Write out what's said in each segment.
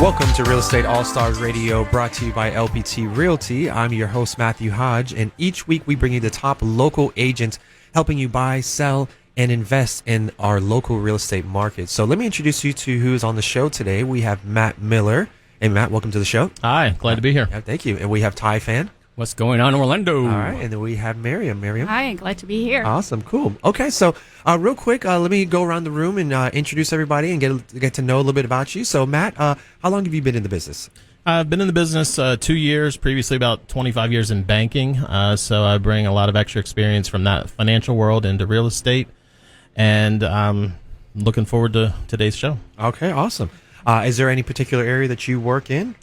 Welcome to Real Estate All-Stars Radio, brought to you by LPT Realty. I'm your host, Matthew Hodge, and each week we bring you the top local agents helping you buy, sell, and invest in our local real estate market. So let me introduce you to who's on the show today. We have Matt Miller. Hey, Matt, welcome to the show. Hi, glad to be here. Yeah, thank you. And we have Phan. What's going on in Orlando? All right, and then we have Miriam. Hi, glad to be here. Awesome, cool. Okay, so real quick, let me go around the room and introduce everybody and get to know a little bit about you. So, Matt, how long have you been in the business? I've been in the business 2 years, previously about 25 years in banking. So I bring a lot of extra experience from that financial world into real estate, and I'm looking forward to today's show. Okay, awesome. Is there any particular area that you work in?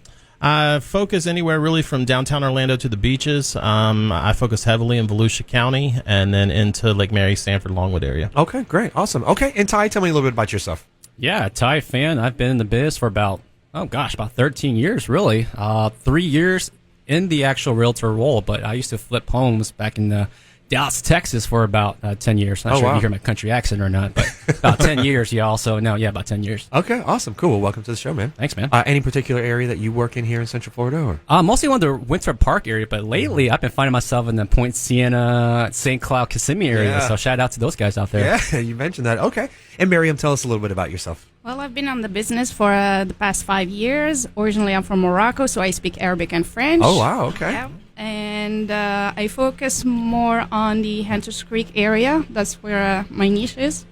I focus anywhere really from downtown Orlando to the beaches. I focus heavily in Volusia County and then into Lake Mary, Sanford, Longwood area. Okay, great. Awesome. Okay, and Ty, tell me a little bit about yourself. Yeah, Phan. I've been in the biz for about 13 years, really. 3 years in the actual realtor role, but I used to flip homes back in Dallas, Texas for about 10 years. Not sure if you hear my country accent or not, but about 10 years, yeah, also. No, yeah, about 10 years. Okay, awesome. Cool. Well, welcome to the show, man. Thanks, man. Any particular area that you work in here in Central Florida? Or? Mostly on the Winthrop Park area, but lately I've been finding myself in the Point Siena, St. Cloud, Kissimmee area, so shout out to those guys out there. Yeah, you mentioned that. Okay. And Miriam, tell us a little bit about yourself. Well, I've been on the business for the past 5 years. Originally, I'm from Morocco, so I speak Arabic and French. Oh, wow. Okay. Yeah. And I focus more on the Hunters Creek area. That's where my niche is.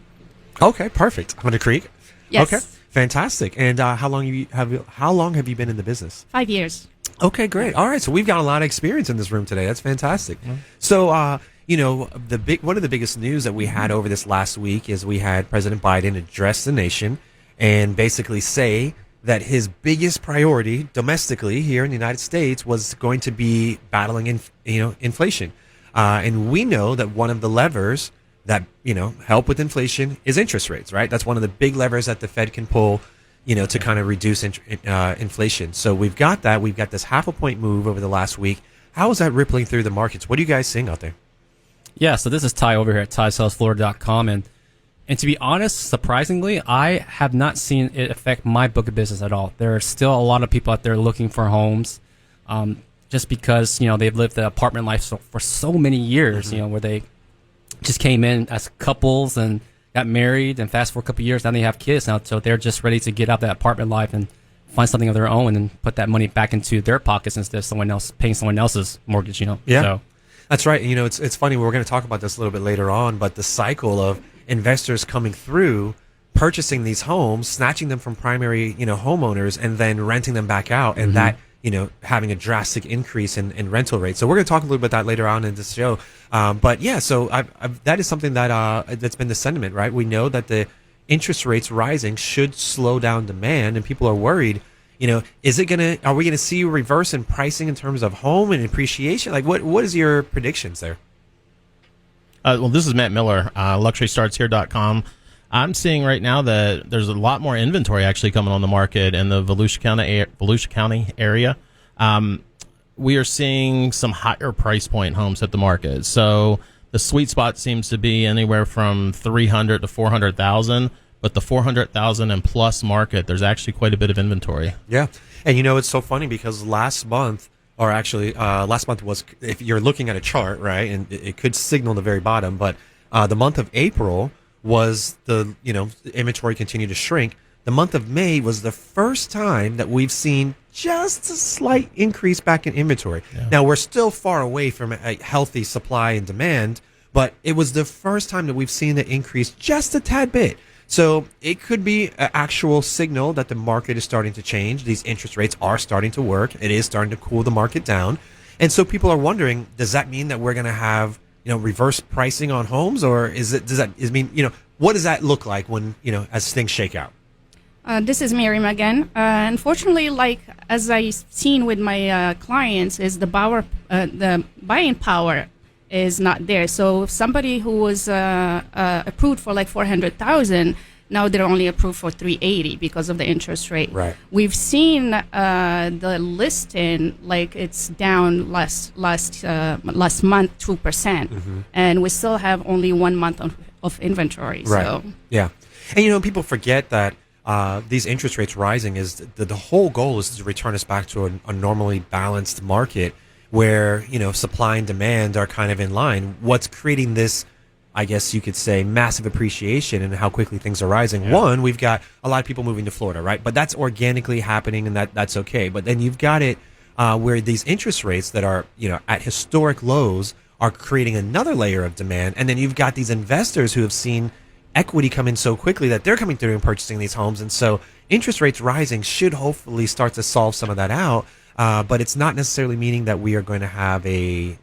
Okay, perfect. Hunter Creek. Yes. Okay, fantastic. And how long have you been in the business? 5 years. Okay, great. All right, so we've got a lot of experience in this room today. That's fantastic. Mm-hmm. So, one of the biggest news that we had over this last week is we had President Biden address the nation and basically say that his biggest priority domestically here in the United States was going to be battling inflation. And we know that one of the levers that, help with inflation is interest rates, right? That's one of the big levers that the Fed can pull, to kind of reduce inflation. So we've got that. We've got this 0.5 point move over the last week. How is that rippling through the markets? What are you guys seeing out there? Yeah, so this is Ty over here at TySellsFlorida.com, and to be honest, surprisingly, I have not seen it affect my book of business at all. There are still a lot of people out there looking for homes, just because they've lived the apartment life for so many years. Mm-hmm. Where they just came in as couples and got married, and fast forward a couple of years, now they have kids now, so they're just ready to get out that apartment life and find something of their own and put that money back into their pockets instead of someone else paying someone else's mortgage. Yeah, so. That's right. It's funny. We're going to talk about this a little bit later on, but the cycle of investors coming through, purchasing these homes, snatching them from primary, homeowners, and then renting them back out, and that, having a drastic increase in rental rates. So we're going to talk a little bit about that later on in this show. But yeah, so that is something that's been the sentiment, right? We know that the interest rates rising should slow down demand, and people are worried. Are we going to see a reverse in pricing in terms of home and appreciation? Like, what is your predictions there? Well, this is Matt Miller, LuxuryStartsHere.com. I'm seeing right now that there's a lot more inventory actually coming on the market in the Volusia County area. We are seeing some higher price point homes at the market. So the sweet spot seems to be anywhere from $300,000 to $400,000. But the 400,000 and plus market, there's actually quite a bit of inventory. Yeah. And it's so funny because last month was, if you're looking at a chart, right, and it could signal the very bottom, but the month of April was the inventory continued to shrink. The month of May was the first time that we've seen just a slight increase back in inventory. Yeah. Now, we're still far away from a healthy supply and demand, but it was the first time that we've seen the increase just a tad bit. So it could be an actual signal that the market is starting to change. These interest rates are starting to work. It is starting to cool the market down. And so people are wondering, does that mean that we're going to have, reverse pricing on homes? Or what does that look like when, as things shake out? This is Miriam again. Unfortunately, as I've seen with my clients, is the buying power is not there. So somebody who was approved for 400,000, now they're only approved for 380 because of the interest rate. Right. We've seen the listing it's down last month 2%, and we still have only 1 month of inventory. Right. So yeah, and people forget that these interest rates rising is the whole goal is to return us back to a normally balanced market where, supply and demand are kind of in line. What's creating this, I guess you could say, massive appreciation and how quickly things are rising? Yeah. One, we've got a lot of people moving to Florida, right? But that's organically happening, and that's okay. But then you've got it where these interest rates that are, at historic lows are creating another layer of demand. And then you've got these investors who have seen equity come in so quickly that they're coming through and purchasing these homes. And so interest rates rising should hopefully start to solve some of that out. But it's not necessarily meaning that we are going to have an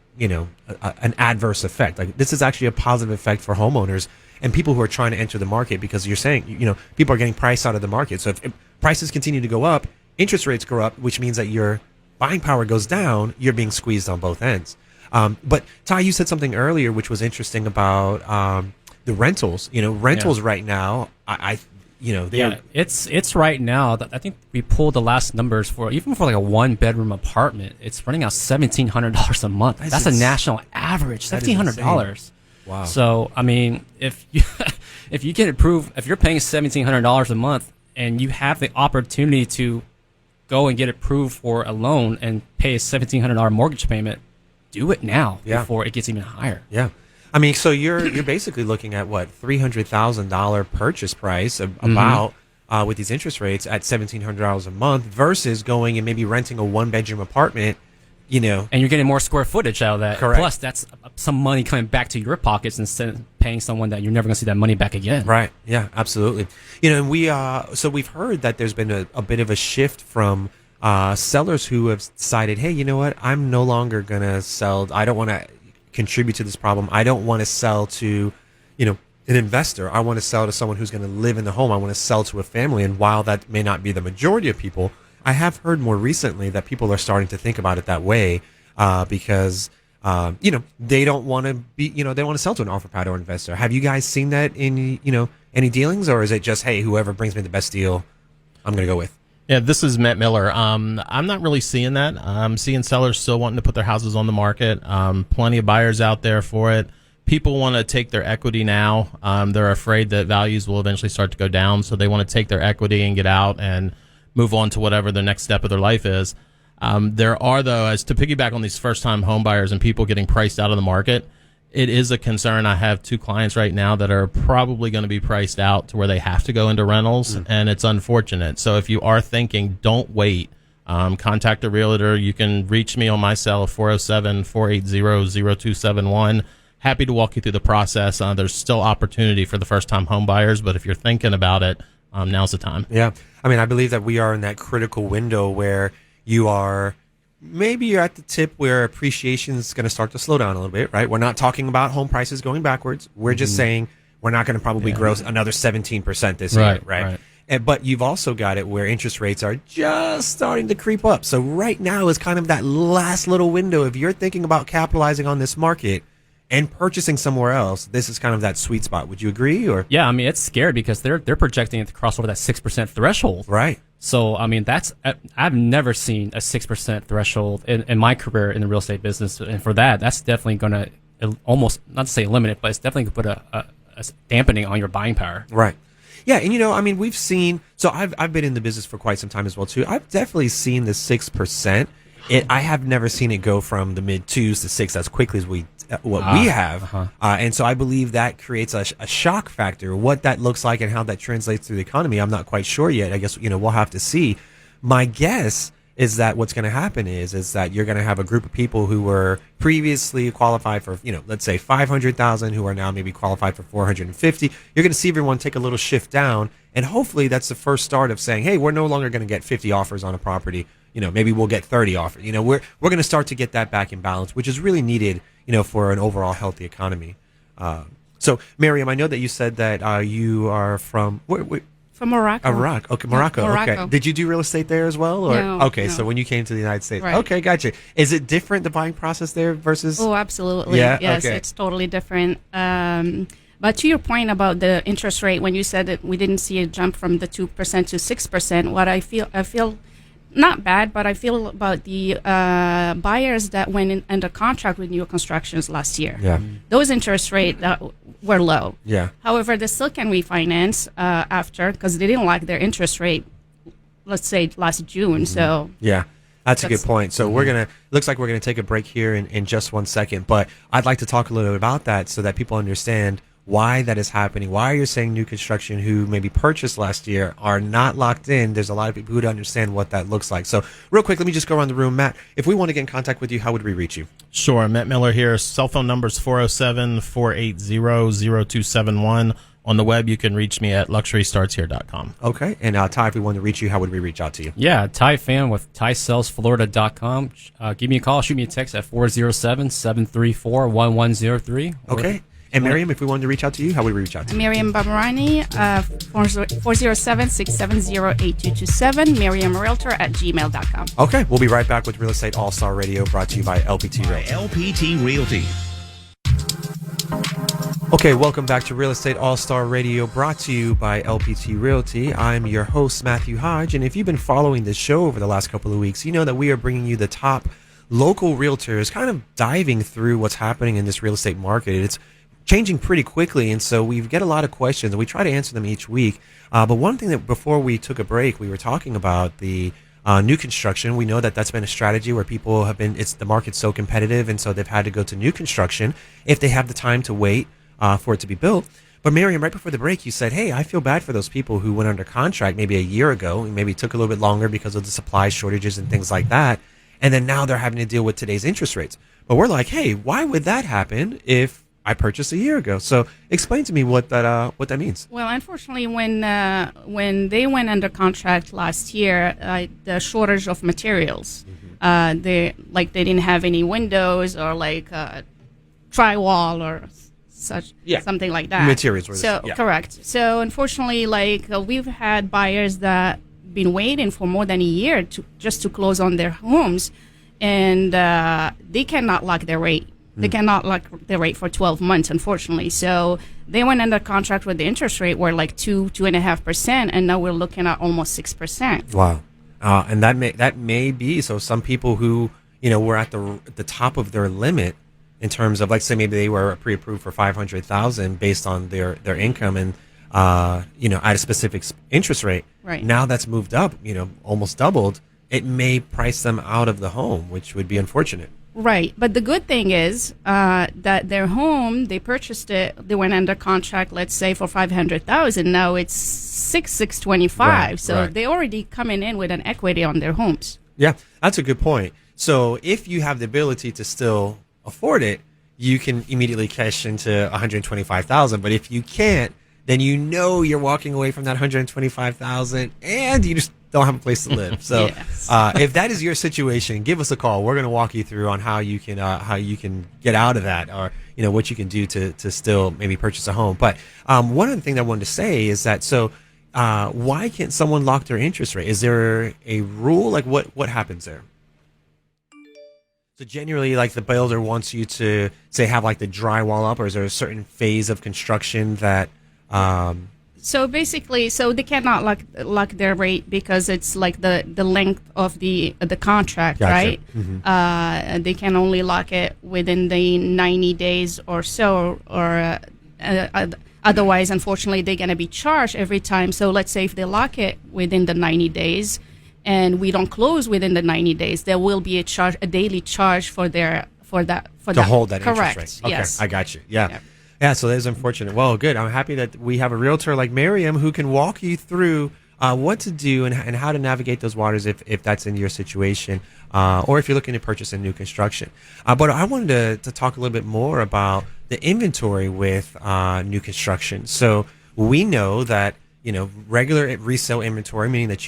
adverse effect. Like, this is actually a positive effect for homeowners and people who are trying to enter the market, because you're saying, people are getting price out of the market. So if prices continue to go up, interest rates go up, which means that your buying power goes down. You're being squeezed on both ends. But Ty, you said something earlier which was interesting about the rentals. Rentals right now, it's right now. I think we pulled the last numbers for like a 1-bedroom apartment. It's running out $1,700 a month. That's a national average, $1,700. Wow. So I mean, if you get approved, if you're paying $1,700 a month and you have the opportunity to go and get approved for a loan and pay a $1,700 mortgage payment, do it now before it gets even higher. Yeah. I mean, so you're basically looking at what, $300,000 purchase price about with these interest rates at $1,700 a month versus going and maybe renting a 1-bedroom apartment, and you're getting more square footage out of that. Correct. Plus, that's some money coming back to your pockets instead of paying someone that you're never going to see that money back again. Right. Yeah. Absolutely. And we've heard that there's been a bit of a shift from sellers who have decided, hey, you know what? I'm no longer going to sell. I don't want to contribute to this problem. I don't want to sell to, an investor. I want to sell to someone who's going to live in the home. I want to sell to a family. And while that may not be the majority of people, I have heard more recently that people are starting to think about it that way because, they don't want to be, they want to sell to an offer pad or investor. Have you guys seen that in, any dealings, or is it just, hey, whoever brings me the best deal, I'm going to go with? Yeah, this is Matt Miller. I'm not really seeing that. I'm seeing sellers still wanting to put their houses on the market. Plenty of buyers out there for it. People want to take their equity now. They're afraid that values will eventually start to go down, so they want to take their equity and get out and move on to whatever the next step of their life is. There are, though, as to piggyback on these first-time home buyers and people getting priced out of the market, it is a concern. I have 2 clients right now that are probably going to be priced out to where they have to go into rentals, and it's unfortunate. So if you are thinking, don't wait. Contact a realtor. You can reach me on my cell, 407-480-0271. Happy to walk you through the process. There's still opportunity for the first-time home buyers, but if you're thinking about it, now's the time. Yeah. I mean, I believe that we are in that critical window where maybe you're at the tip where appreciation is going to start to slow down a little bit, right? We're not talking about home prices going backwards. We're just saying we're not going to probably grow another 17% this year, right? But you've also got it where interest rates are just starting to creep up. So right now is kind of that last little window. If you're thinking about capitalizing on this market and purchasing somewhere else, this is kind of that sweet spot. Would you agree? Or yeah, I mean, it's scary because they're projecting it to cross over that 6% threshold. Right. So, I mean, I've never seen a 6% threshold in my career in the real estate business. And for that's definitely going to almost, not to say eliminate, but it's definitely going to put a dampening on your buying power. Right. Yeah. And, I mean, we've seen, so I've been in the business for quite some time as well, too. I've definitely seen the 6%. I have never seen it go from the mid 2s to 6 as quickly as we have. And so I believe that creates a shock factor. What that looks like and how that translates through the economy, I'm not quite sure yet. I guess, we'll have to see. My guess is that what's going to happen is that you're going to have a group of people who were previously qualified for, let's say 500,000, who are now maybe qualified for 450. You're going to see everyone take a little shift down. And hopefully that's the first start of saying, hey, we're no longer going to get 50 offers on a property. Maybe we'll get 30 offers. We're going to start to get that back in balance, which is really needed, for an overall healthy economy. So, Miriam, I know that you said that you are from From Morocco. Iraq. Okay, Morocco. Yeah, Morocco. Okay. Did you do real estate there as well? Or? No. Okay, No. so when you came to the United States. Right. Okay, gotcha. Is it different, the buying process there versus? Oh, absolutely. Yeah? Yes, Okay. it's totally different. But to your point about the interest rate, when you said that we didn't see a jump from the 2% to 6%, what I feel not bad, but I feel about the buyers that went under contract with new constructions last year. Yeah. Those interest rates were low. Yeah. However, they still can refinance after because they didn't like their interest rate, let's say last June. So Yeah. That's a good That's- point. So looks like we're gonna take a break here in just 1 second, but I'd like to talk a little bit about that so that people understand why that is happening. Why you're saying new construction who maybe purchased last year are not locked in. There's a lot of people who don't understand what that looks like. So real quick, let me just go around the room. Matt, if we want to get in contact with you, how would we reach you? Sure. Matt Miller here. Cell phone number is 407-480-0271. On the web, you can reach me at luxurystartshere.com. Okay. And Ty, if we want to reach you, how would we reach out to you? Yeah, Ty Phan with TySalesFlorida.com. Give me a call, shoot me a text at 407-734-1103. Okay. And Miriam, if we wanted to reach out to you, how would we reach out to you? Miriam Babarani, 407-670-8227, miriamrealtor@gmail.com. Okay. We'll be right back with Real Estate All-Star Radio, brought to you by LPT By Realty. LPT Realty. Okay, welcome back to Real Estate All-Star Radio, brought to you by LPT Realty. I'm your host, Matthew Hodge, and if you've been following this show over the last couple of weeks, you know that we are bringing you the top local realtors, kind of diving through what's happening in this real estate market. It's changing pretty quickly, and so we get a lot of questions, and we try to answer them each week. But one thing that before we took a break, we were talking about the new construction. We know that that's been a strategy where people have been, the market's so competitive, and so they've had to go to new construction if they have the time to wait for it to be built. But Miriam, right before the break, you said, hey, I feel bad for those people who went under contract maybe a year ago and maybe took a little bit longer because of the supply shortages and things like that. And then now they're having to deal with today's interest rates. But we're like, hey, why would that happen if I purchased a year ago? So explain to me what that means. Well, unfortunately, when they went under contract last year, the shortage of materials, they didn't have any windows or drywall or something like that. Materials were correct. So unfortunately, we've had buyers that been waiting for more than a year to close on their homes, and they cannot lock their rate. They cannot lock the rate for 12 months, unfortunately. So they went under contract with the interest rate were 2.5%, and now we're looking at almost 6%. Wow. And that may be so. Some people who were at the top of their limit in terms of, say maybe they were pre-approved for $500,000 based on their income and at a specific interest rate. Right. Now that's moved up, almost doubled. It may price them out of the home, which would be unfortunate. Right, but the good thing is that their home, they purchased it, they went under contract, let's say for $500,000. Now it's $625,000, Right, so right. they already coming in with an equity on their homes. Yeah, that's a good point. So if you have the ability to still afford it, you can immediately cash into $125,000. But if you can't, then you're walking away from that $125,000, and you just don't have a place to live. So Yes. if that is your situation, give us a call. We're going to walk you through on how you can get out of that, or what you can do to still maybe purchase a home. But one other thing that I wanted to say is that why can't someone lock their interest rate? Is there a rule? What happens there? So generally, the builder wants you to say have the drywall up, or is there a certain phase of construction that? So basically, they cannot lock their rate because it's the length of the contract, Gotcha. right? Mm-hmm. They can only lock it within the 90 days or so, or otherwise, unfortunately, they're going to be charged every time. So let's say if they lock it within the 90 days and we don't close within the 90 days, there will be a daily charge for that. To hold that Correct. interest rate. Okay, Yes. I got you. Yeah. Yeah. Yeah, so that is unfortunate. Well, good. I'm happy that we have a realtor like Miriam who can walk you through what to do and how to navigate those waters if that's in your situation, or if you're looking to purchase a new construction. But I wanted to talk a little bit more about the inventory with new construction. So we know that regular resale inventory, meaning that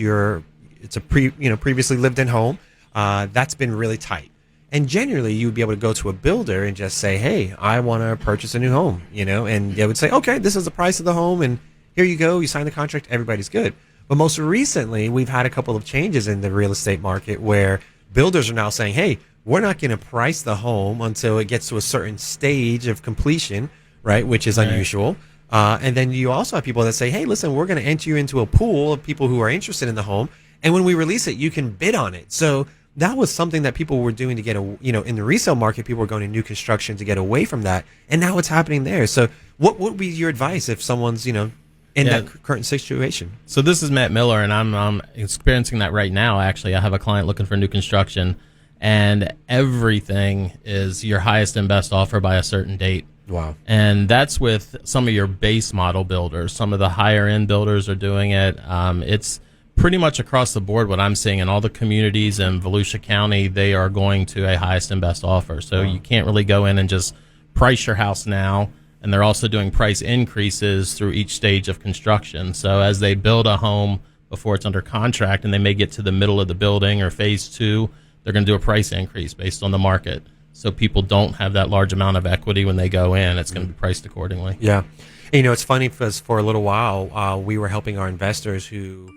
it's a previously lived in home, that's been really tight. And generally, you would be able to go to a builder and just say, hey, I want to purchase a new home, and they would say, okay, this is the price of the home, and here you go. You sign the contract. Everybody's good. But most recently, we've had a couple of changes in the real estate market where builders are now saying, hey, we're not going to price the home until it gets to a certain stage of completion, right, which is unusual. And then you also have people that say, hey, listen, we're going to enter you into a pool of people who are interested in the home, and when we release it, you can bid on it. So that was something that people were doing to get in the resale market. People were going to new construction to get away from that, and now it's happening there. So what would be your advice if someone's in that current situation? So this is Matt Miller, and I'm experiencing that right now. Actually, I have a client looking for new construction, and everything is your highest and best offer by a certain date. Wow. And that's with some of your base model builders. Some of the higher end builders are doing it. It's pretty much across the board what I'm seeing in all the communities in Volusia County. They are going to a highest and best offer. So you can't really go in and just price your house now. And they're also doing price increases through each stage of construction. So as they build a home before it's under contract, and they may get to the middle of the building or phase 2, they're going to do a price increase based on the market. So people don't have that large amount of equity when they go in. It's going to be priced accordingly. Yeah. And, it's funny because for a little while, we were helping our investors who,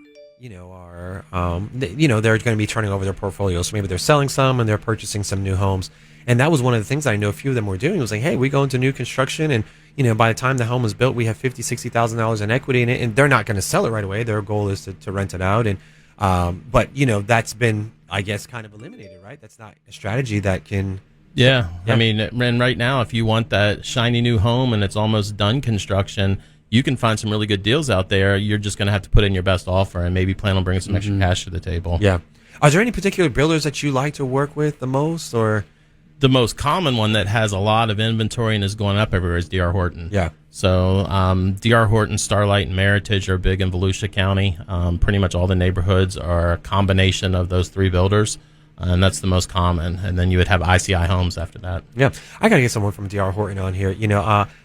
are, they're going to be turning over their portfolios. So maybe they're selling some and they're purchasing some new homes. And that was one of the things I know a few of them were doing. It was like, hey, we go into new construction, and by the time the home is built, we have $50,000-$60,000 in equity in it, and they're not going to sell it right away. Their goal is to rent it out, and but that's been, I guess, kind of eliminated, right? That's not a strategy that can. Yeah. I mean, and right now, if you want that shiny new home and it's almost done construction, you can find some really good deals out there. You're just going to have to put in your best offer and maybe plan on bringing some extra cash to the table. Yeah. Are there any particular builders that you like to work with the most, or? The most common one that has a lot of inventory and is going up everywhere is D.R. Horton. Yeah. So D.R. Horton, Starlight, and Meritage are big in Volusia County. Pretty much all the neighborhoods are a combination of those 3 builders, and that's the most common. And then you would have ICI Homes after that. Yeah, I got to get someone from D.R. Horton on here.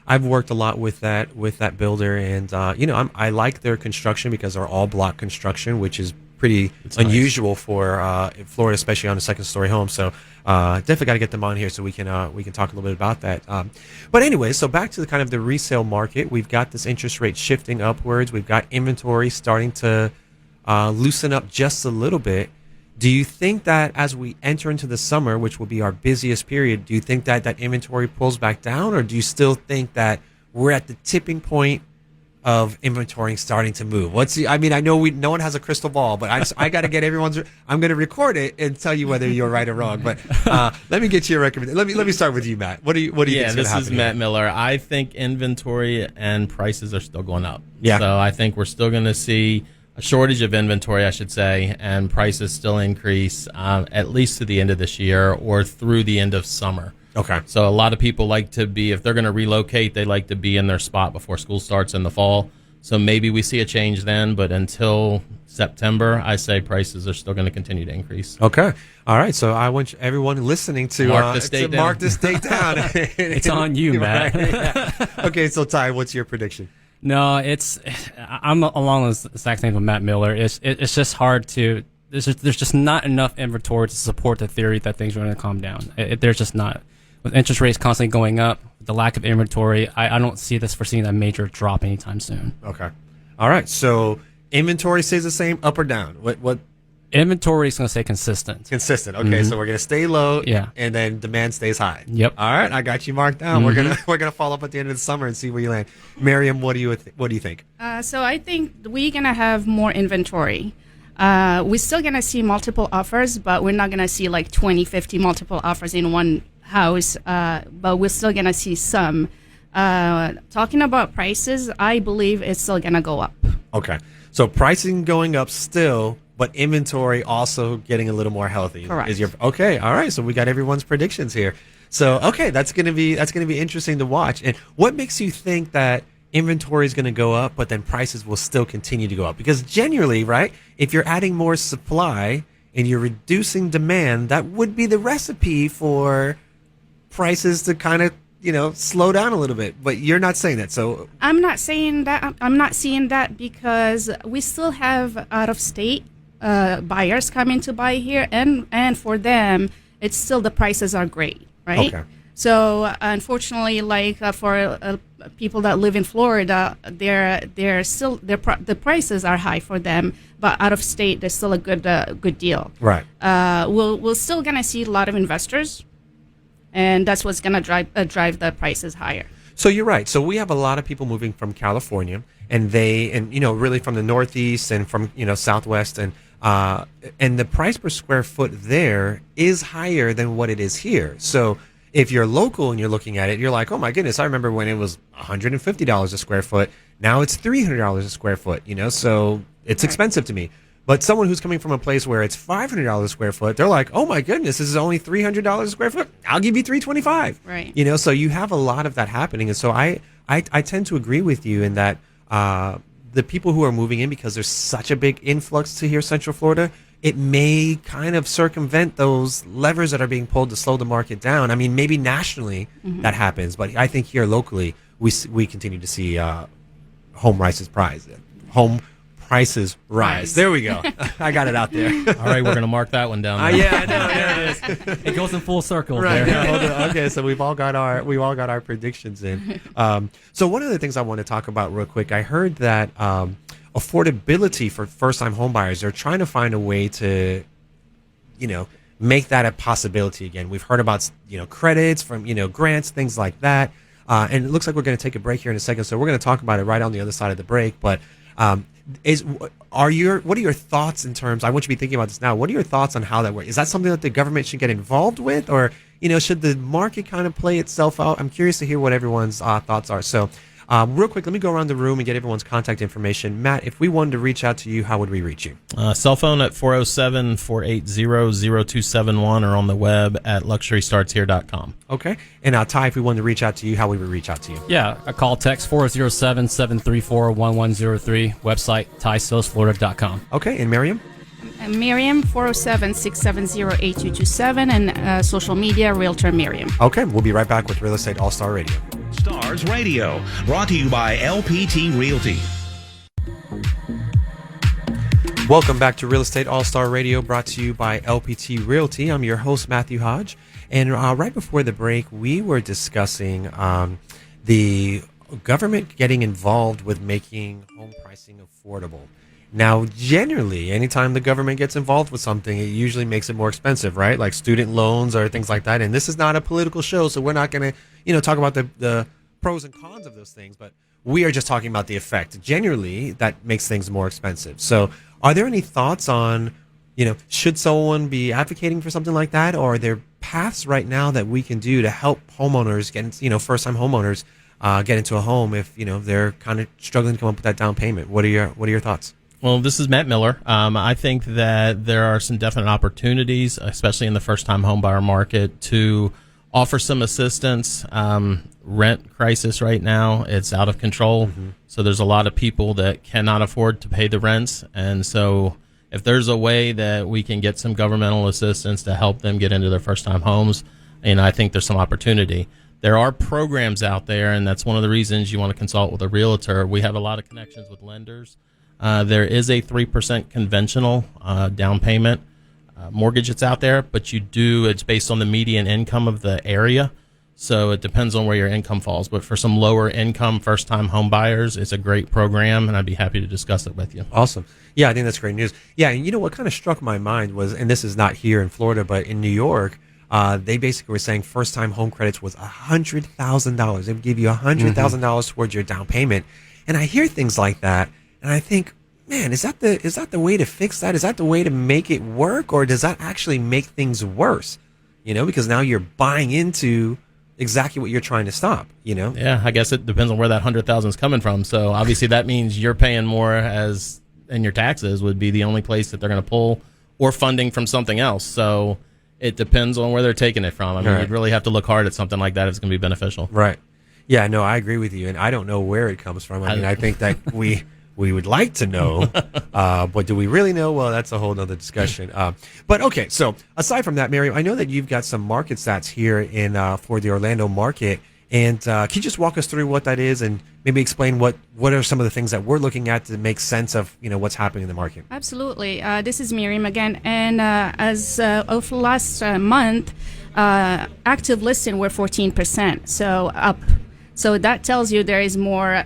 I've worked a lot with that builder, and I like their construction because they're all block construction, which is pretty unusual for Florida, especially on a second-story home. So definitely got to get them on here so we can talk a little bit about that. But anyway, so back to the resale market. We've got this interest rate shifting upwards. We've got inventory starting to loosen up just a little bit. Do you think that as we enter into the summer, which will be our busiest period, do you think that inventory pulls back down, or do you still think that we're at the tipping point of inventory starting to move? I know no one has a crystal ball, but I got to get everyone's. I'm going to record it and tell you whether you're right or wrong. But let me get you a recommendation. Let me start with you, Matt. What do you think? Yeah, this is Matt Miller. I think inventory and prices are still going up. Yeah. So I think we're still going to see a shortage of inventory, I should say, and prices still increase at least to the end of this year or through the end of summer. Okay. So a lot of people like to be, if they're going to relocate, they like to be in their spot before school starts in the fall. So maybe we see a change then, but until September, I say prices are still going to continue to increase. Okay. All right. So I want everyone listening to mark this date down. Mark this date down. It's on you, Matt. Right? Yeah. Okay. So Ty, what's your prediction? No, I'm along the exact same with Matt Miller. It's just hard to. There's just not enough inventory to support the theory that things are going to calm down. There's just not. With interest rates constantly going up, the lack of inventory, I don't see this foreseeing a major drop anytime soon. Okay. All right. So inventory stays the same, up or down? What? Inventory is going to stay consistent. Consistent. Okay. So we're going to stay low. Yeah. And then demand stays high. Yep. All right. I got you marked down. We're gonna follow up at the end of the summer and see where you land. Miriam, what do you think? So I think we're gonna have more inventory. We're still gonna see multiple offers, but we're not gonna see like 20, 50 multiple offers in one house. But we're still gonna see some. Talking about prices, I believe it's still gonna go up. Okay. So pricing going up still, but inventory also getting a little more healthy. Correct. Okay? All right. So we got everyone's predictions here. So okay, that's gonna be interesting to watch. And what makes you think that inventory is going to go up, but then prices will still continue to go up? Because generally, right, if you're adding more supply and you're reducing demand, that would be the recipe for prices to kind of slow down a little bit. But you're not saying that. So I'm not saying that. I'm not seeing that because we still have out of state buyers coming to buy here, and for them, it's still the prices are great, right? Okay. So unfortunately, like for people that live in Florida, the prices are high for them, but out of state, there's still a good deal. Right. We're still gonna see a lot of investors, and that's what's gonna drive the prices higher. So you're right. So we have a lot of people moving from California, and really from the Northeast and from Southwest, and and the price per square foot there is higher than what it is here. So if you're local and you're looking at it, you're like, oh my goodness, I remember when it was $150 a square foot. Now it's $300 a square foot, so it's expensive to me. But someone who's coming from a place where it's $500 a square foot, they're like, oh my goodness, this is only $300 a square foot. I'll give you $325. Right. So you have a lot of that happening. And so I tend to agree with you in that the people who are moving in, because there's such a big influx to here, Central Florida, it may kind of circumvent those levers that are being pulled to slow the market down. I mean, maybe nationally that happens, but I think here locally we continue to see home prices rise. There we go. I got it out there. All right, we're going to mark that one down. Yeah, I know. There it is. It goes in full circle. Right. There. Yeah, hold on. Okay, so we've all got our predictions in. So one of the things I want to talk about real quick, I heard that affordability for first-time homebuyers, they're trying to find a way to, make that a possibility again. We've heard about credits from grants, things like that, and it looks like we're going to take a break here in a second. So we're going to talk about it right on the other side of the break. But what are your thoughts in terms? I want you to be thinking about this now. What are your thoughts on how that works? Is that something that the government should get involved with, or should the market kind of play itself out? I'm curious to hear what everyone's thoughts are. So, real quick, let me go around the room and get everyone's contact information. Matt, if we wanted to reach out to you, how would we reach you? Cell phone at 407-480-0271 or on the web at luxurystartshere.com. Okay. And Ty, if we wanted to reach out to you, how would we reach out to you? Yeah, a call text 407-734-1103. Website TySalesFlorida.com. Okay. And Miriam? Miriam, 407-670-8227, and social media, Realtor Miriam. Okay. We'll be right back with Real Estate All-Star Radio. Stars Radio, brought to you by LPT Realty. Welcome back to Real Estate All-Star Radio, brought to you by LPT Realty. I'm your host, Matthew Hodge. And right before the break, we were discussing the government getting involved with making home pricing affordable. Now, generally, anytime the government gets involved with something, it usually makes it more expensive, right? Like student loans or things like that. And this is not a political show, so we're not going to, talk about the pros and cons of those things. But we are just talking about the effect. Generally, that makes things more expensive. So are there any thoughts on, should someone be advocating for something like that? Or are there paths right now that we can do to help homeowners get, first-time homeowners get into a home if, they're kind of struggling to come up with that down payment? What are your thoughts? Well, this is Matt Miller. I think that there are some definite opportunities, especially in the first-time homebuyer market, to offer some assistance. Rent crisis right now, it's out of control. So there's a lot of people that cannot afford to pay the rents. And so if there's a way that we can get some governmental assistance to help them get into their first-time homes, I think there's some opportunity. There are programs out there, and that's one of the reasons you want to consult with a realtor. We have a lot of connections with lenders. There is a 3% conventional down payment mortgage that's out there, but it's based on the median income of the area. So it depends on where your income falls. But for some lower income first-time home buyers, it's a great program, and I'd be happy to discuss it with you. Awesome. Yeah, I think that's great news. Yeah, and what kind of struck my mind was, and this is not here in Florida, but in New York, they basically were saying first-time home credits was $100,000. They would give you $100,000 towards your down payment. And I hear things like that, and I think, man, is that the way to fix that? Is that the way to make it work, or does that actually make things worse? Because now you're buying into exactly what you're trying to stop. Yeah, I guess it depends on where that 100,000 is coming from. So obviously that means you're paying more, and your taxes would be the only place that they're going to pull, or funding from something else. So it depends on where they're taking it from. I mean, you'd really have to look hard at something like that if it's going to be beneficial. Right. Yeah. No, I agree with you, and I don't know where it comes from. I think that we would like to know, but do we really know? Well, that's a whole other discussion. But okay, so aside from that, Miriam, I know that you've got some market stats here for the Orlando market, and can you just walk us through what that is, and maybe explain what are some of the things that we're looking at to make sense of what's happening in the market? Absolutely. This is Miriam again, and as of last month, active listing were 14%, so up. So that tells you there is more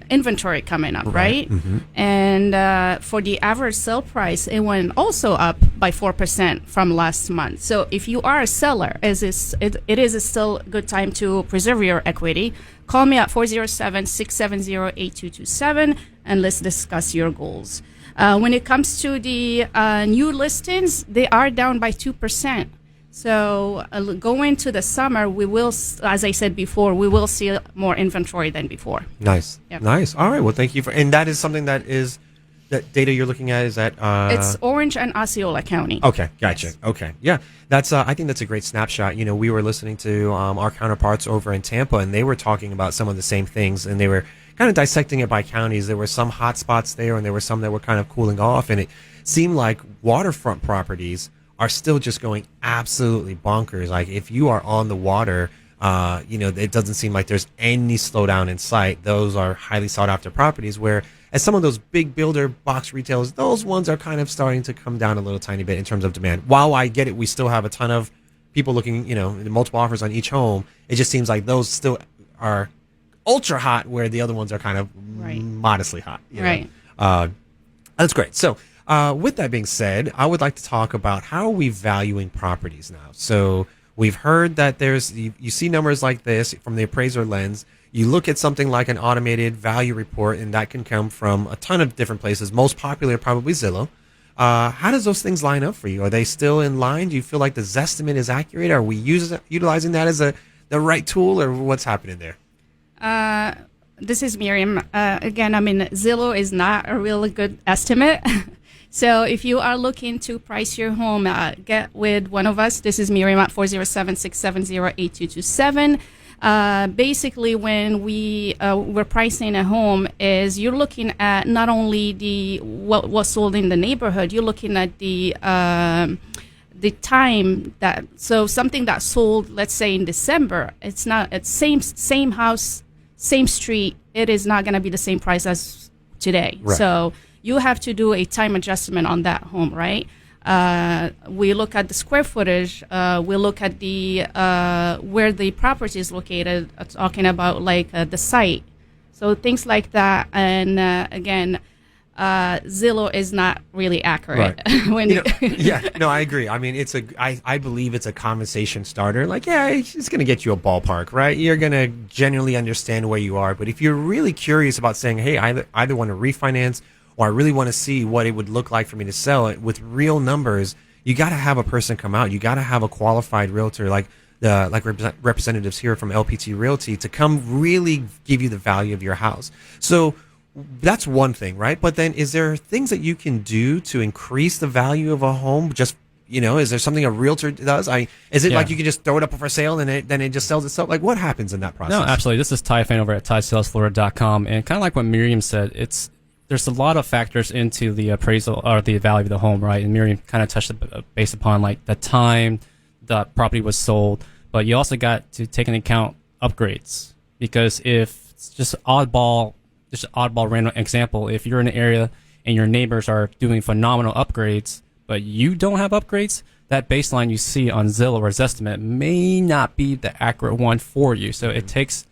inventory coming up, right? And for the average sale price, it went also up by 4% from last month. So if you are a seller, it is still a good time to preserve your equity. Call me at 407-670-8227, and let's discuss your goals. When it comes to the new listings, they are down by 2%. So going to the summer, we will, as I said before, we will see more inventory than before. Nice. Yep. Nice. All right. Well, thank you and that is something that data you're looking at is that It's Orange and Osceola County. okay, gotcha. Yes. Okay, yeah, that's I think that's a great snapshot. You know, we were listening to our counterparts over in Tampa, and they were talking about some of the same things, and they were kind of dissecting it by counties. There were some hot spots there, and there were some that were kind of cooling off, and it seemed like waterfront properties are still just going absolutely bonkers. Like if you are on the water, you know, it doesn't seem like there's any slowdown in sight. Those are highly sought after properties where as some of those big builder box retailers, those ones are kind of starting to come down a little tiny bit in terms of demand. While I get it, we still have a ton of people looking, you know, multiple offers on each home. It just seems like those still are ultra hot where the other ones are kind of Right. modestly hot. You know? Right. That's great. So with that being said, I would like to talk about how are we valuing properties now. So we've heard that there's, you see numbers like this from the appraiser lens. You look at something like an automated value report, and that can come from a ton of different places. Most popular, probably Zillow. How does those things line up for you? Are they still in line? Do you feel like the Zestimate is accurate? Are we utilizing that as the right tool, or what's happening there? This is Miriam. Again, I mean, Zillow is not a really good estimate. So if you are looking to price your home, get with one of us. This is Miriam at 407-670-8227. Basically, when we're pricing a home, is you're looking at not only what was sold in the neighborhood, you're looking at the time that, so something that sold, let's say in December, it's same house, same street. It is not going to be the same price as today. Right. So you have to do a time adjustment on that home, right? We look at the square footage. We look at the where the property is located. Talking about like the site, so things like that. And again, Zillow is not really accurate. Right. when You know, yeah, no, I agree. I mean, I believe it's a conversation starter. Like, yeah, it's going to get you a ballpark, right? You're going to genuinely understand where you are. But if you're really curious about saying, hey, I either want to refinance or I really want to see what it would look like for me to sell it with real numbers, you got to have a person come out. You got to have a qualified realtor like representatives here from LPT Realty to come really give you the value of your house. So that's one thing, right? But then is there things that you can do to increase the value of a home? Just, you know, is there something a realtor does? Is it like you can just throw it up for sale and then it just sells itself? Like what happens in that process? No, absolutely. This is Ty Phan over at TySalesFlorida.com. And kind of like what Miriam said, there's a lot of factors into the appraisal or the value of the home, right? And Miriam kind of touched based upon like the time the property was sold, but you also got to take into account upgrades, because if it's just an oddball random example, if you're in an area and your neighbors are doing phenomenal upgrades, but you don't have upgrades, that baseline you see on Zillow or Zestimate may not be the accurate one for you. So it takes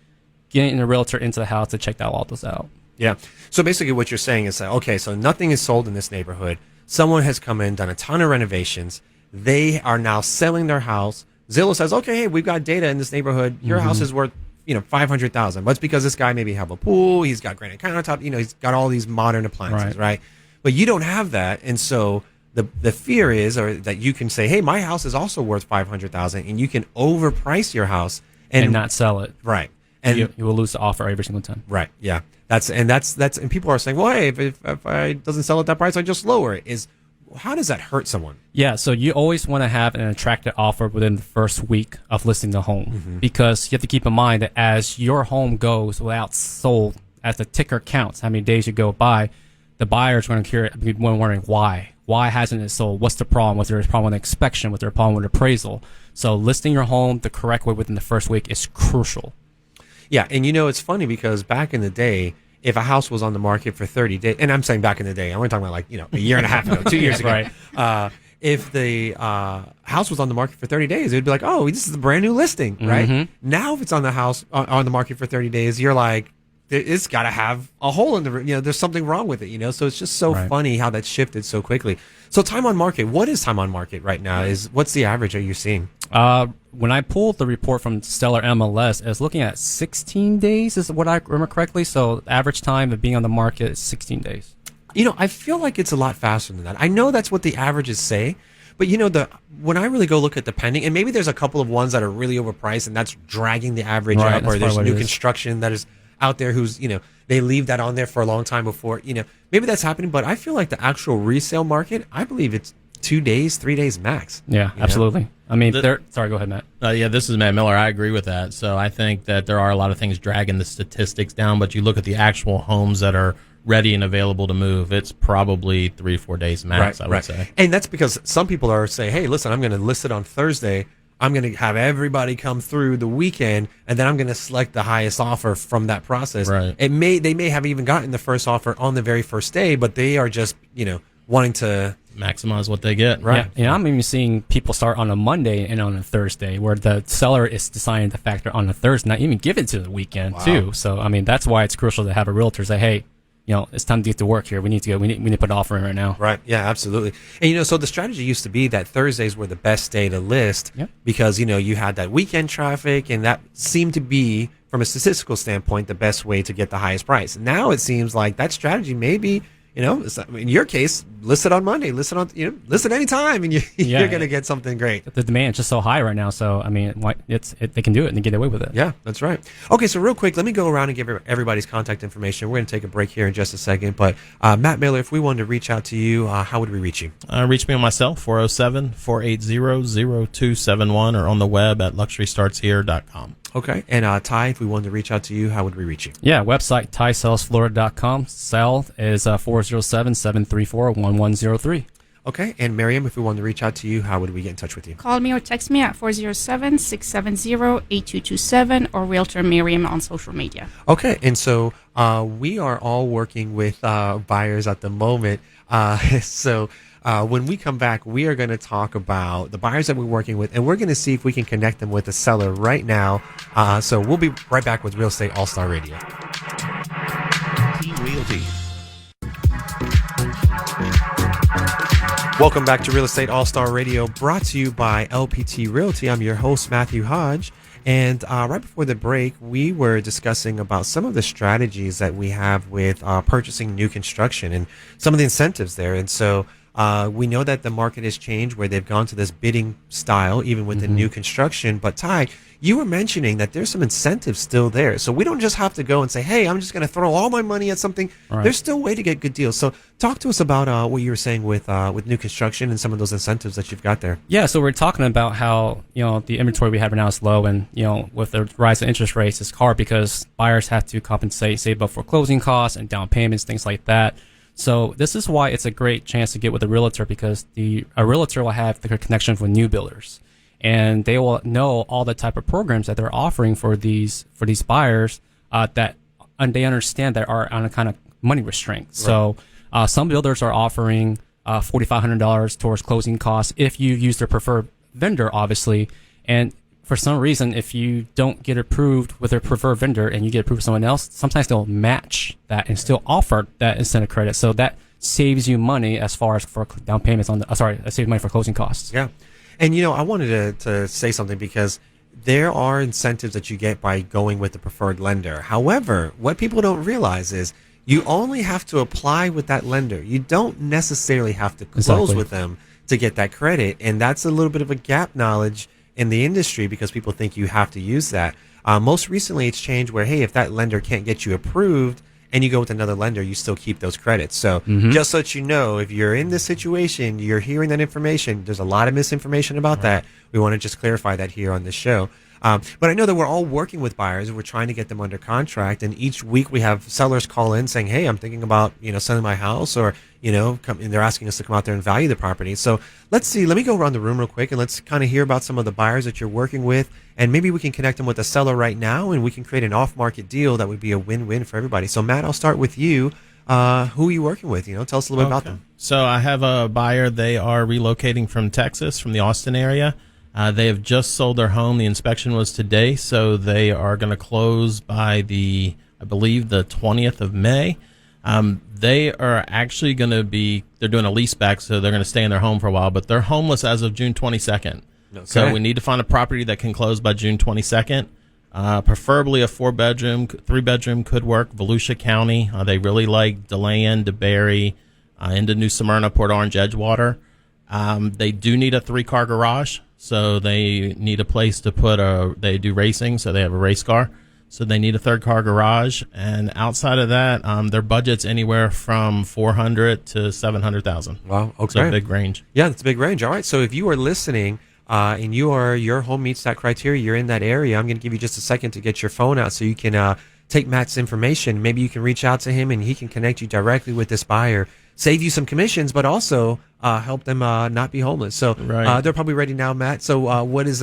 getting a realtor into the house to check all those out. Yeah. So basically what you're saying is that, okay, so nothing is sold in this neighborhood. Someone has come in, done a ton of renovations. They are now selling their house. Zillow says, okay, hey, we've got data in this neighborhood. Your house is worth, $500,000. But it's because this guy maybe have a pool. He's got granite countertop. He's got all these modern appliances, right? But you don't have that. And so the fear is, or that you can say, hey, my house is also worth $500,000, and you can overprice your house And not sell it. Right. And you will lose the offer every single time. Right. Yeah. And people are saying, well, hey, if I doesn't sell at that price, I just lower it. How does that hurt someone? Yeah, so you always want to have an attractive offer within the first week of listing the home, because you have to keep in mind that as your home goes without sold, as the ticker counts, how many days you go by, the buyer's going to be wondering why. Why hasn't it sold? What's the problem? Was there a problem with inspection? Was there a problem with appraisal? So listing your home the correct way within the first week is crucial. Yeah, and it's funny because back in the day, if a house was on the market for 30 days, and I'm saying back in the day, I'm talking about a year and a half ago, 2 years ago. Right. If the house was on the market for 30 days, it would be like, oh, this is a brand new listing, right? Now, if it's on the market for 30 days, you're like, it's got to have a hole in the roof. There's something wrong with it, So it's just so funny how that shifted so quickly. So time on market, what is time on market right now? What's the average are you seeing? When I pulled the report from Stellar MLS, it's looking at 16 days, is what I remember correctly. So average time of being on the market is 16 days. I feel like it's a lot faster than that. I know that's what the averages say, but when I really go look at the pending, and maybe there's a couple of ones that are really overpriced, and that's dragging the average Right, up, that's or there's probably new what it is. construction that is out there who's they leave that on there for a long time before maybe that's happening. But I feel like the actual resale market, I believe it's 2 days, 3 days max. Yeah, you know? absolutely. I mean, sorry, go ahead, Matt. Yeah, this is Matt Miller. I agree with that. So I think that there are a lot of things dragging the statistics down, but you look at the actual homes that are ready and available to move, it's probably 3-4 days max, I would say. And that's because some people are saying, hey, listen, I'm going to list it on Thursday. I'm going to have everybody come through the weekend, and then I'm going to select the highest offer from that process. Right. They may have even gotten the first offer on the very first day, but they are just, wanting to Maximize what they get. Right. Yeah, and I'm even seeing people start on a Monday and on a Thursday, where the seller is deciding to factor on a Thursday, not even give it to the weekend too. So I mean, that's why it's crucial to have a realtor say, hey, it's time to get to work here. We need to go. We need to put an offer in right now. Right. Yeah, absolutely. And so the strategy used to be that Thursdays were the best day to list because you had that weekend traffic, and that seemed to be, from a statistical standpoint, the best way to get the highest price. Now it seems like that strategy maybe, in your case, list it on Monday, list it anytime, and you're going to get something great. The demand's just so high right now. So I mean, they can do it and they get away with it. Yeah, that's right. Okay, so real quick, let me go around and give everybody's contact information. We're going to take a break here in just a second. But Matt Miller, if we wanted to reach out to you, how would we reach you? Reach me on my cell, 407-480-0271, or on the web at luxurystartshere.com. Okay. And Ty, if we wanted to reach out to you, how would we reach you? Yeah, website TySellsFlorida.com. Cell is 407-734-1103. Okay. And Miriam, if we wanted to reach out to you, how would we get in touch with you? Call me or text me at 407-670-8227 or Realtor Miriam on social media. Okay. And so we are all working with buyers at the moment. So when we come back, we are going to talk about the buyers that we're working with, and we're going to see if we can connect them with a seller right now. So we'll be right back with Real Estate All-Star Radio. Realty. Welcome back to Real Estate All-Star Radio, brought to you by LPT Realty. I'm your host, Matthew Hodge. And right before the break, we were discussing about some of the strategies that we have with purchasing new construction and some of the incentives there. And so we know that the market has changed, where they've gone to this bidding style, even with the new construction. But Ty, you were mentioning that there's some incentives still there. So we don't just have to go and say, hey, I'm just going to throw all my money at something. Right. There's still a way to get good deals. So talk to us about what you were saying with new construction and some of those incentives that you've got there. Yeah, so we're talking about how the inventory we have right now is low, and with the rise in interest rates, it's hard because buyers have to compensate, save up for closing costs and down payments, things like that. So this is why it's a great chance to get with a realtor, because a realtor will have the connection with new builders, and they will know all the type of programs that they're offering for these buyers and they understand that are on a kind of money restraint. Right. So some builders are offering $4,500 towards closing costs if you use their preferred vendor, obviously. And for some reason, if you don't get approved with their preferred vendor and you get approved with someone else, sometimes they'll match that and still offer that incentive credit. So that saves you money as far as for down payments saves money for closing costs. Yeah. And, I wanted to say something, because there are incentives that you get by going with the preferred lender. However, what people don't realize is you only have to apply with that lender. You don't necessarily have to close with them to get that credit. And that's a little bit of a gap knowledge in the industry, because people think you have to use that. Most recently, it's changed where, hey, if that lender can't get you approved and you go with another lender, you still keep those credits. So just so that you know, if you're in this situation, you're hearing that information, there's a lot of misinformation about that. We want to just clarify that here on this show. But I know that we're all working with buyers, and we're trying to get them under contract. And each week we have sellers call in saying, hey, I'm thinking about, selling my house, or, and they're asking us to come out there and value the property. So let's see, let me go around the room real quick, and let's kind of hear about some of the buyers that you're working with. And maybe we can connect them with a seller right now, and we can create an off-market deal that would be a win-win for everybody. So Matt, I'll start with you. Who are you working with? Tell us a little bit about them. So I have a buyer. They are relocating from Texas, from the Austin area. They have just sold their home. The inspection was today, so they are going to close by I believe the 20th of May. They are actually going to they're doing a lease back, so they're going to stay in their home for a while, but they're homeless as of June 22nd. Okay. So we need to find a property that can close by June 22nd. Preferably a 4-bedroom, 3-bedroom could work. Volusia County. They really like DeLand, DeBerry, into New Smyrna, Port Orange, Edgewater. They do need a 3-car garage, so they need a place to put they do racing, so they have a race car. So they need a 3rd-car garage. And outside of that, their budget's anywhere from $400,000 to $700,000. Wow. Okay. So a big range. Yeah, that's a big range. All right. So if you are listening and your home meets that criteria, you're in that area, I'm going to give you just a second to get your phone out so you can take Matt's information. Maybe you can reach out to him and he can connect you directly with this buyer, save you some commissions, but also help them not be homeless. So Right. they're probably ready now, Matt. So what's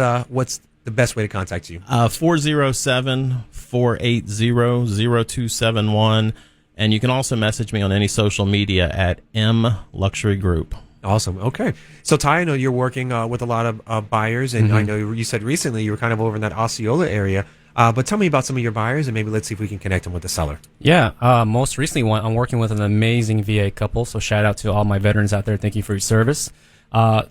the best way to contact you? 407-480-0271. And you can also message me on any social media at M Luxury Group. Awesome. Okay. So, Ty, I know you're working with a lot of buyers, and I know you said recently you were kind of over in that Osceola area. But tell me about some of your buyers, and maybe let's see if we can connect them with the seller. Yeah, most recently, I'm working with an amazing VA couple. So shout out to all my veterans out there. Thank you for your service. The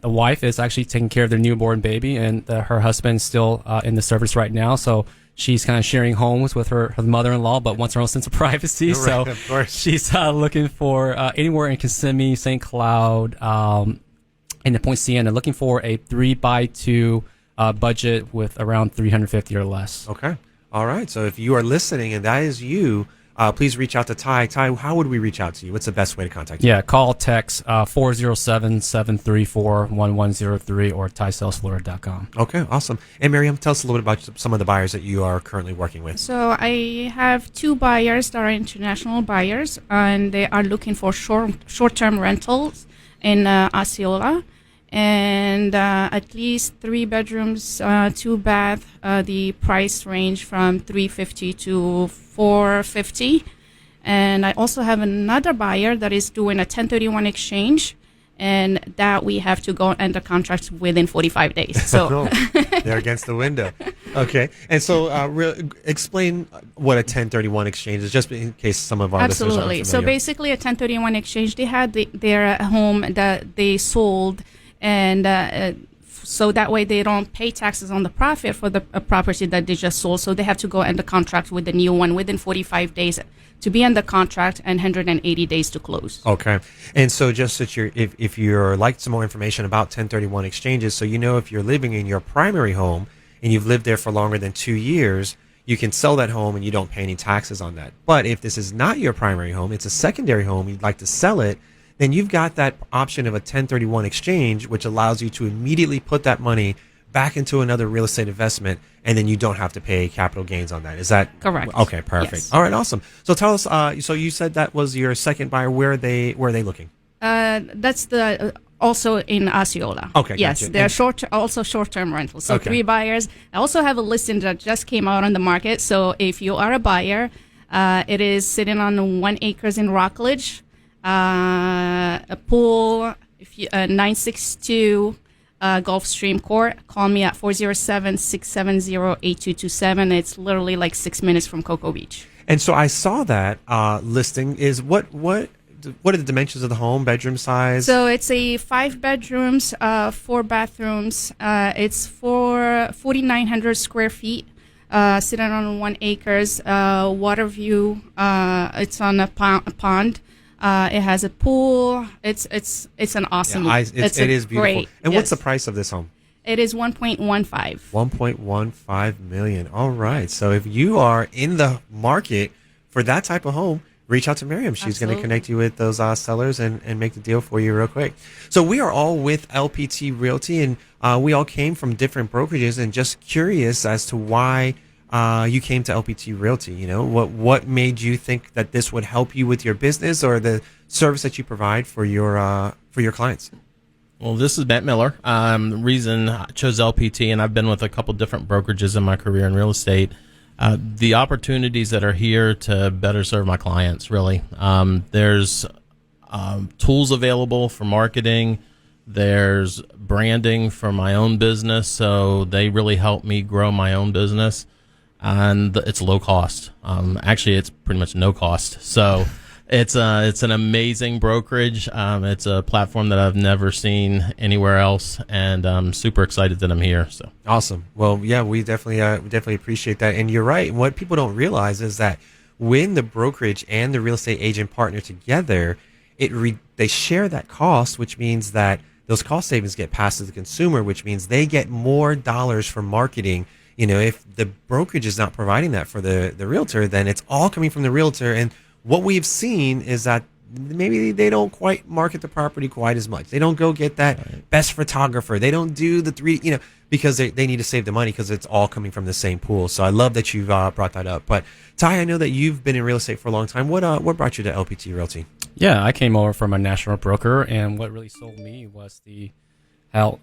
wife is actually taking care of their newborn baby, and her husband's still in the service right now. So she's kind of sharing homes with her mother-in-law, but wants her own sense of privacy. Right, So of course. she's looking for anywhere in Kissimmee, St. Cloud, in the Point Siena, looking for a 3x2 budget with around $350 or less. Okay. All right. So if you are listening and that is you, please reach out to Ty. Ty, how would we reach out to you? What's the best way to contact you? Yeah, call, text 407-734-1103 or TySalesFlorida.com. Okay. Awesome. And Miriam, tell us a little bit about some of the buyers that you are currently working with. So I have 2 buyers that are international buyers, and they are looking for short-term rentals in Osceola, and at least 3 bedrooms, 2 bath. The price range from $350 to $450. And I also have another buyer that is doing a 1031 exchange, and that we have to go under contract within 45 days. So They're against the window. Okay. And so explain what a 1031 exchange is, just in case some of our listeners absolutely. aren't So familiar. basically, a 1031 exchange, they had their home that they sold, and so that way they don't pay taxes on the profit for the property that they just sold. So they have to go under contract with the new one within 45 days to be under contract and 180 days to close. Okay. And so just that if you're like some more information about 1031 exchanges, so you know if you're living in your primary home and you've lived there for longer than 2 years, you can sell that home and you don't pay any taxes on that. But if this is not your primary home, it's a secondary home, you'd like to sell it, then you've got that option of a 1031 exchange, which allows you to immediately put that money back into another real estate investment, and then you don't have to pay capital gains on that. Is that correct? Okay, perfect. Yes. All right, awesome. So tell us, so you said that was your second buyer. Where are they looking? That's the also in Osceola. Okay, yes, gotcha. they're short-term rentals. So Okay. 3 buyers. I also have a listing that just came out on the market. So if you are a buyer, it is sitting on 1 acre in Rockledge, a pool, 962 Gulfstream Court. Call me at 407-670-8227. It's literally like 6 minutes from Cocoa Beach. And so I saw that listing. Is what are the dimensions of the home? Bedroom size? So it's a 5 bedrooms, 4 bathrooms. It's for 4,900 square feet, sitting on 1 acres. Water view. It's on a pond. It has a pool. It's an awesome. it is beautiful. Great. And Yes. what's the price of this home? It is 1.15. 1.15 million. All right. So if you are in the market for that type of home, reach out to Miriam. She's going to Absolutely. connect you with those sellers and make the deal for you real quick. So we are all with LPT Realty, and we all came from different brokerages, and just curious as to why you came to LPT Realty. You know, what made you think that this would help you with your business or the service that you provide for your clients? Well, this is Matt Miller. The reason I chose LPT, and I've been with a couple different brokerages in my career in real estate, the opportunities that are here to better serve my clients, really. There's tools available for marketing. There's branding for my own business, so they really help me grow my own business. And it's low cost. Actually, it's pretty much no cost. So it's an amazing brokerage. It's a platform that I've never seen anywhere else, and I'm super excited that I'm here. So Awesome. Well, yeah, we definitely appreciate that. And you're right. What people don't realize is that when the brokerage and the real estate agent partner together, they share that cost, which means that those cost savings get passed to the consumer, which means they get more dollars for marketing. If the brokerage is not providing that for the realtor, then it's all coming from the realtor. And what we've seen is that maybe they don't quite market the property quite as much. They don't go get that best photographer. They don't do the three, because they need to save the money because it's all coming from the same pool. So I love that you've brought that up. But Ty, I know that you've been in real estate for a long time. What brought you to LPT Realty? Yeah, I came over from a national broker, and what really sold me was how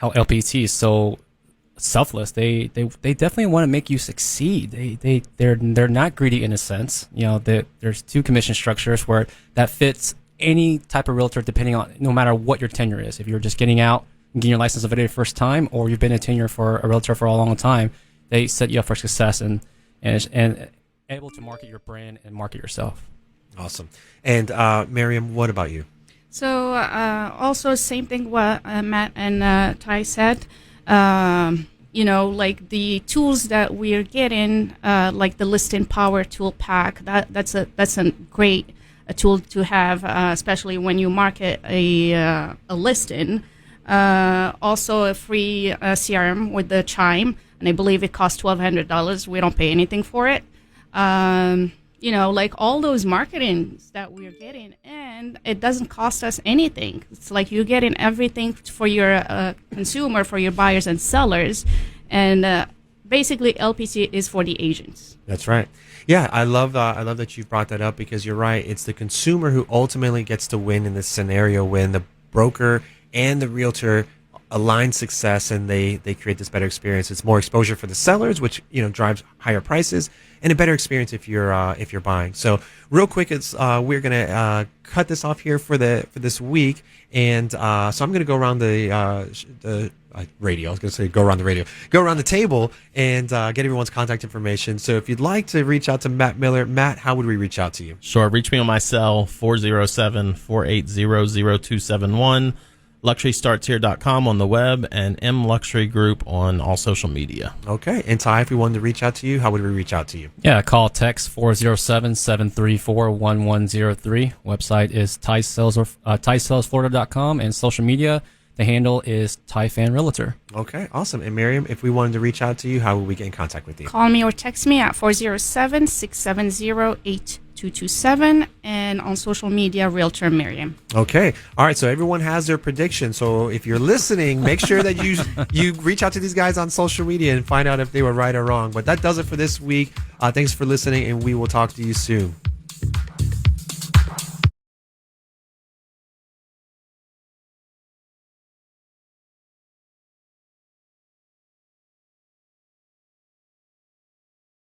LPT is so selfless. They definitely want to make you succeed. They're not greedy in a sense. There's two commission structures where that fits any type of realtor, depending on no matter what your tenure is. If you're just getting out and getting your license the very first time, or you've been a tenure for a realtor for a long time, they set you up for success and able to market your brand and market yourself. Awesome. And Miriam, what about you? So also same thing what Matt and Ty said. Like the tools that we're getting, like the listing power tool pack. That's a great tool to have, especially when you market a listing. Also a free CRM with the Chime, and I believe it costs $1,200. We don't pay anything for it. Like all those marketings that we're getting, and it doesn't cost us anything. It's like you're getting everything for your consumer, for your buyers and sellers, and basically LPT is for the agents. That's right. Yeah, I love that you've brought that up, because you're right. It's the consumer who ultimately gets to win in this scenario when the broker and the realtor align success and they create this better experience. It's more exposure for the sellers, which drives higher prices, and a better experience if you're buying. So real quick, it's we're gonna cut this off here for this week, and so I'm gonna go around the radio. I was gonna say go around the table and get everyone's contact information. So if you'd like to reach out to Matt Miller, Matt, how would we reach out to you? Sure. Reach me on my cell, 407-480-0271. LuxuryStartsHere.com on the web, and M Luxury Group on all social media. Okay. And Ty, if we wanted to reach out to you, how would we reach out to you? Yeah, call text 407-734-1103. Website is TySalesFlorida.com, and social media, the handle is Phan Realtor. Okay, awesome. And Miriam, if we wanted to reach out to you, how would we get in contact with you? Call me or text me at 407-670-8227, and on social media, Realtor Miriam. Okay. All right. So everyone has their prediction. So if you're listening, make sure that you reach out to these guys on social media and find out if they were right or wrong. But that does it for this week. Thanks for listening, and we will talk to you soon.